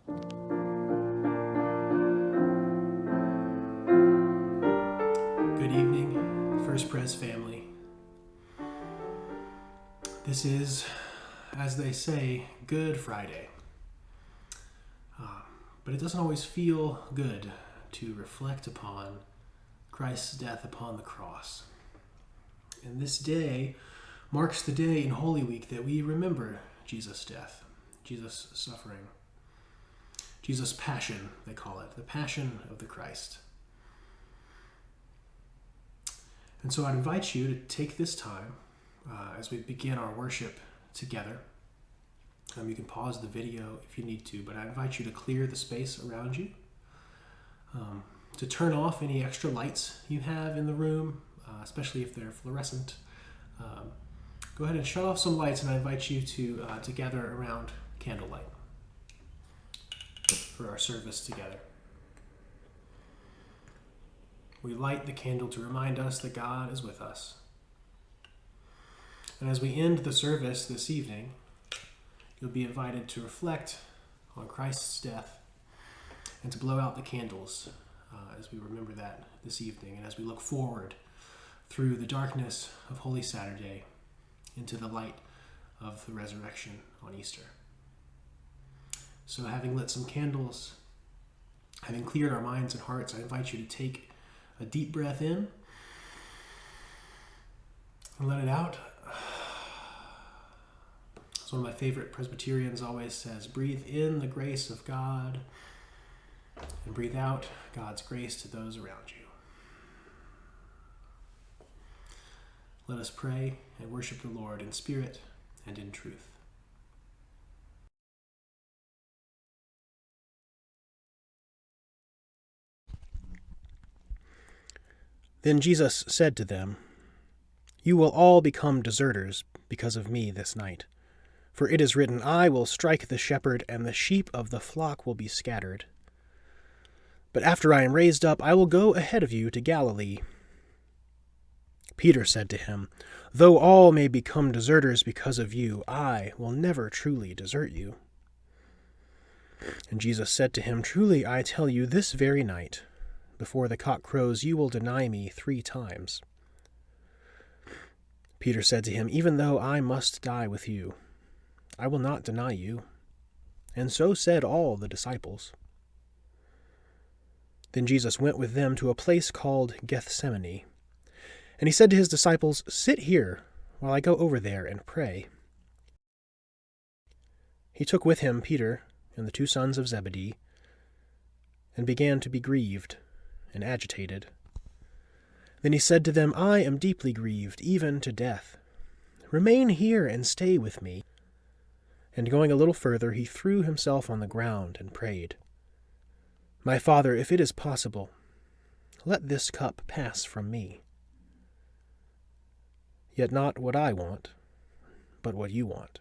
Good evening, First Pres family. This is, as they say, Good Friday. But it doesn't always feel good to reflect upon Christ's death upon the cross. And this day marks the day in Holy Week that we remember Jesus' death, Jesus' suffering, Jesus' passion, they call it, the passion of the Christ. And so I'd invite you to take this time as we begin our worship together. You can pause the video if you need to, but I invite you to clear the space around you, to turn off any extra lights you have in the room, especially if they're fluorescent. Go ahead and shut off some lights, and I invite you to gather around candlelight for our service together. We light the candle to remind us that God is with us. And as we end the service this evening, you'll be invited to reflect on Christ's death and to blow out the candles as we remember that this evening and as we look forward through the darkness of Holy Saturday into the light of the resurrection on Easter. So having lit some candles, having cleared our minds and hearts, I invite you to take a deep breath in and let it out. As one of my favorite Presbyterians always says, breathe in the grace of God and breathe out God's grace to those around you. Let us pray and worship the Lord in spirit and in truth. Then Jesus said to them, "You will all become deserters because of me this night. For it is written, I will strike the shepherd, and the sheep of the flock will be scattered. But after I am raised up, I will go ahead of you to Galilee." Peter said to him, "Though all may become deserters because of you, I will never truly desert you." And Jesus said to him, "Truly I tell you, this very night, before the cock crows, you will deny me 3 times. Peter said to him, "Even though I must die with you, I will not deny you." And so said all the disciples. Then Jesus went with them to a place called Gethsemane. And he said to his disciples, "Sit here while I go over there and pray." He took with him Peter and the 2 sons of Zebedee, and began to be grieved and agitated. Then he said to them, "I am deeply grieved, even to death. Remain here and stay with me." And going a little further, he threw himself on the ground and prayed, "My Father, if it is possible, let this cup pass from me. Yet not what I want, but what you want."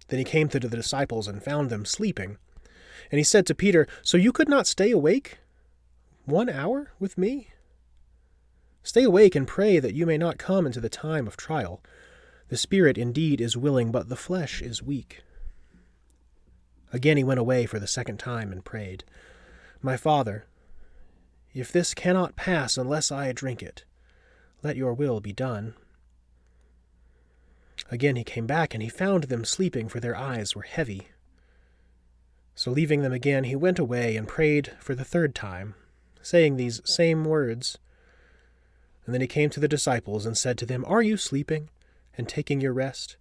Then he came to the disciples and found them sleeping. And he said to Peter, "So you could not stay awake 1 hour with me? Stay awake and pray that you may not come into the time of trial. The spirit indeed is willing, but the flesh is weak." Again he went away for the 2nd time and prayed, "My Father, if this cannot pass unless I drink it, let your will be done." Again he came back, and he found them sleeping, for their eyes were heavy. So leaving them again, he went away and prayed for the 3rd time, saying these same words. And then he came to the disciples and said to them, "Are you sleeping and taking your rest?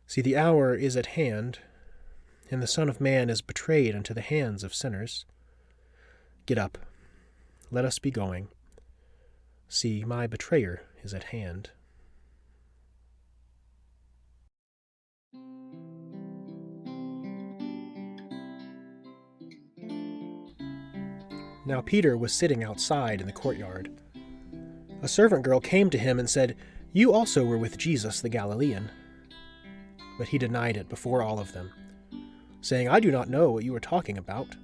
See, the hour is at hand, and the Son of Man is betrayed into the hands of sinners. Get up, let us be going. See, my betrayer is at hand." Now Peter was sitting outside in the courtyard. A servant girl came to him and said, "You also were with Jesus the Galilean." But he denied it before all of them, saying, "I do not know what you are talking about."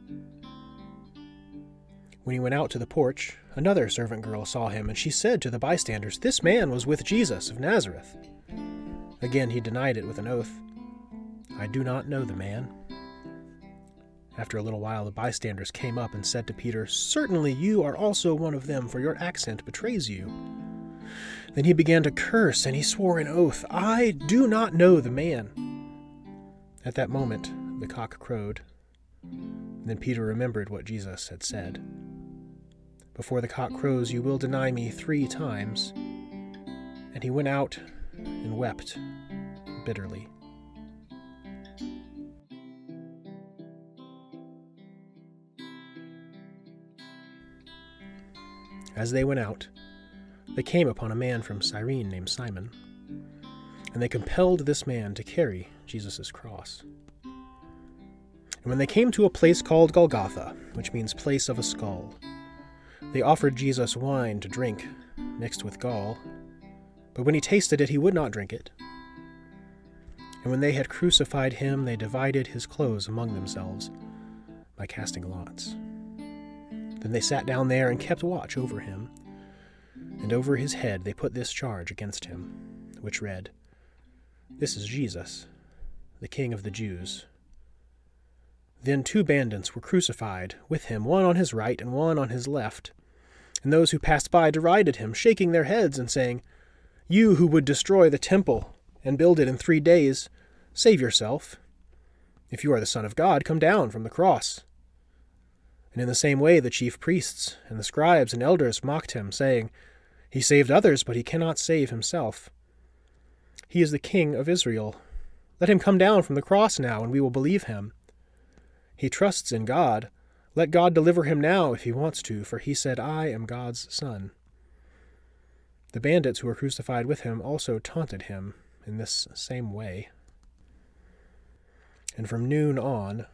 When he went out to the porch, another servant girl saw him, and she said to the bystanders, "This man was with Jesus of Nazareth." Again he denied it with an oath, "I do not know the man." After a little while, the bystanders came up and said to Peter, "Certainly you are also one of them, for your accent betrays you." Then he began to curse, and he swore an oath, "I do not know the man." At that moment, the cock crowed. Then Peter remembered what Jesus had said. "Before the cock crows, you will deny me 3 times." And he went out and wept bitterly. As they went out, they came upon a man from Cyrene named Simon, and they compelled this man to carry Jesus' cross. And when they came to a place called Golgotha, which means place of a skull, they offered Jesus wine to drink mixed with gall, but when he tasted it, he would not drink it. And when they had crucified him, they divided his clothes among themselves by casting lots. Then they sat down there and kept watch over him, and over his head they put this charge against him, which read, "This is Jesus, the King of the Jews." Then 2 bandits were crucified with him, one on his right and one on his left. And those who passed by derided him, shaking their heads and saying, "You who would destroy the temple and build it in 3 days, save yourself. If you are the Son of God, come down from the cross." And in the same way the chief priests and the scribes and elders mocked him, saying, "He saved others, but he cannot save himself. He is the King of Israel. Let him come down from the cross now, and we will believe him. He trusts in God. Let God deliver him now if he wants to, for he said, 'I am God's son.'" The bandits who were crucified with him also taunted him in this same way. And from noon on,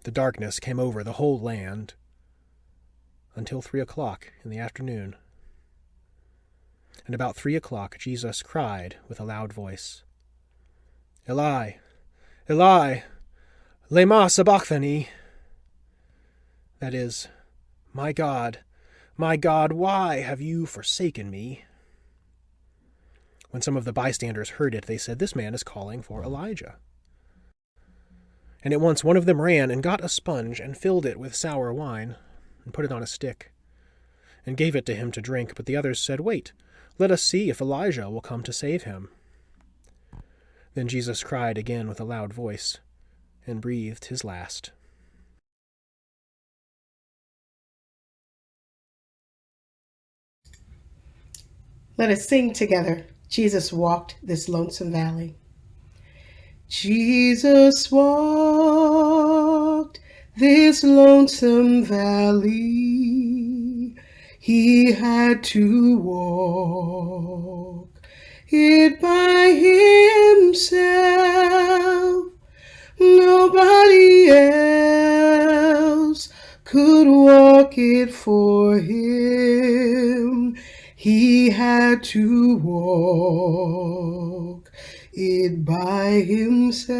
the darkness came over the whole land until 3 o'clock in the afternoon. And about 3 o'clock Jesus cried with a loud voice, "Eli, Eli, lema sabachthani?" That is, my God, why have you forsaken me?" When some of the bystanders heard it, they said, "This man is calling for Elijah." And at once one of them ran and got a sponge and filled it with sour wine and put it on a stick and gave it to him to drink. But the others said, "Wait, let us see if Elijah will come to save him." Then Jesus cried again with a loud voice and breathed his last. Let us sing together, "Jesus Walked This Lonesome Valley." Jesus walked this lonesome valley. He had to walk it by himself. Nobody else could walk it for him. He had to walk it by himself.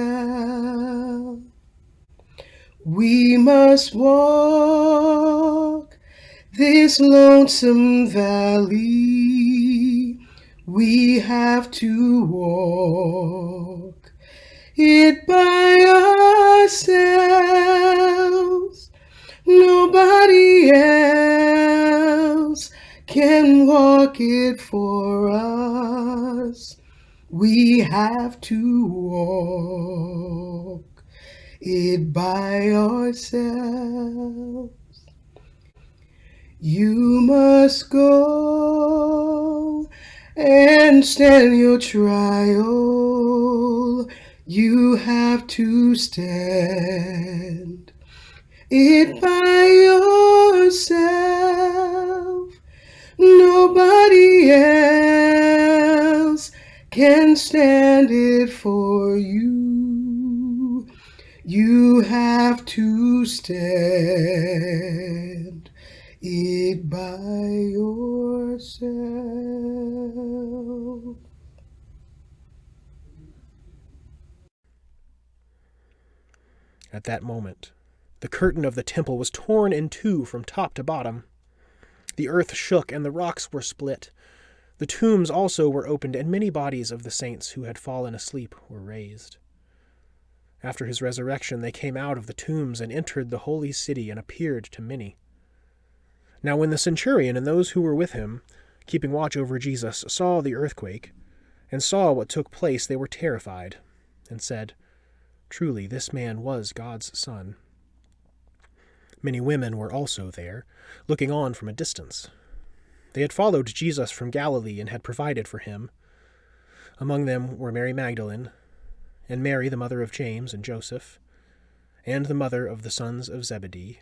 We must walk this lonesome valley. We have to walk it by ourselves. Nobody else can walk it for us. We have to walk it by ourselves. You must go and stand your trial. You have to stand it by yourself. Nobody else can stand it for you. You have to stand it by yourself. At that moment, the curtain of the temple was torn in 2 from top to bottom. The earth shook and the rocks were split. The tombs also were opened, and many bodies of the saints who had fallen asleep were raised. After his resurrection, they came out of the tombs and entered the holy city and appeared to many. Now when the centurion and those who were with him, keeping watch over Jesus, saw the earthquake, and saw what took place, they were terrified, and said, "Truly, this man was God's Son." Many women were also there, looking on from a distance. They had followed Jesus from Galilee and had provided for him. Among them were Mary Magdalene, and Mary, the mother of James and Joseph, and the mother of the sons of Zebedee.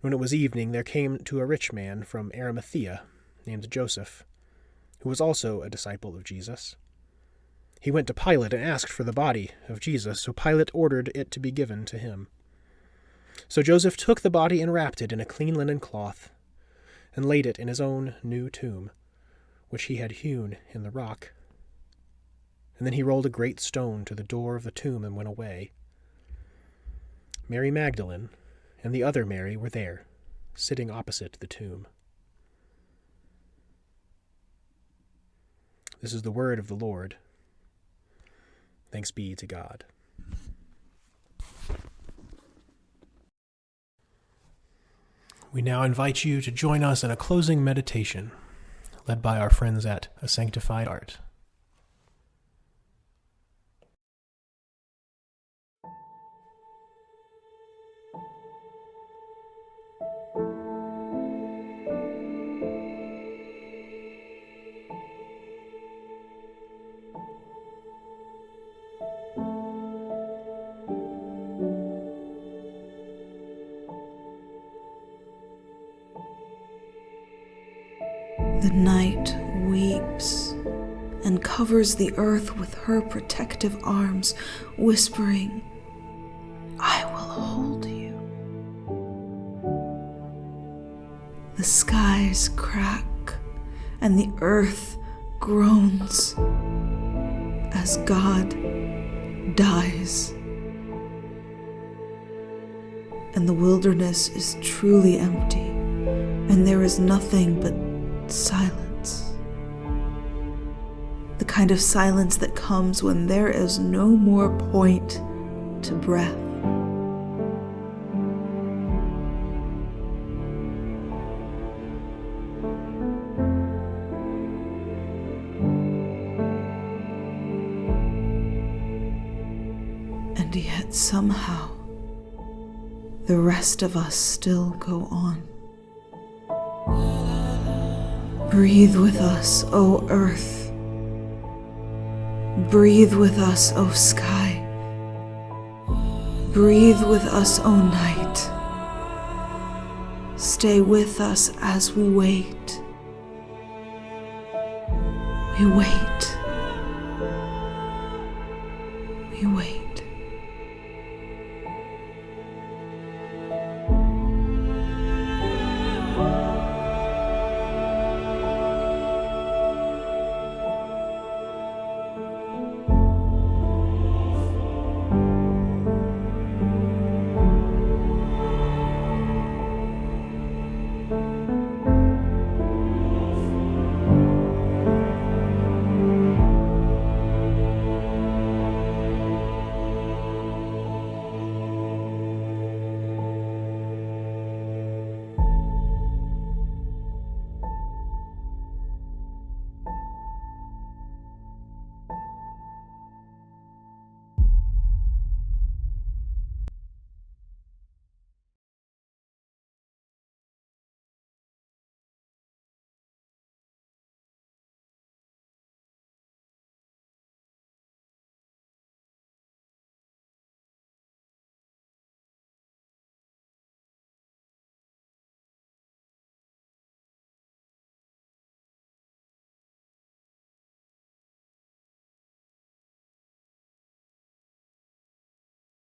When it was evening, there came to a rich man from Arimathea, named Joseph, who was also a disciple of Jesus. He went to Pilate and asked for the body of Jesus, so Pilate ordered it to be given to him. So Joseph took the body and wrapped it in a clean linen cloth, and laid it in his own new tomb, which he had hewn in the rock. And then he rolled a great stone to the door of the tomb and went away. Mary Magdalene and the other Mary were there, sitting opposite the tomb. This is the word of the Lord. Thanks be to God. We now invite you to join us in a closing meditation, led by our friends at A Sanctified Art. The night weeps and covers the earth with her protective arms, whispering, "I will hold you." The skies crack and the earth groans as God dies. And the wilderness is truly empty, and there is nothing but silence. The kind of silence that comes when there is no more point to breath. And yet somehow, the rest of us still go on. Breathe with us, O earth. Breathe with us, O sky. Breathe with us, O night. Stay with us as we wait. We wait.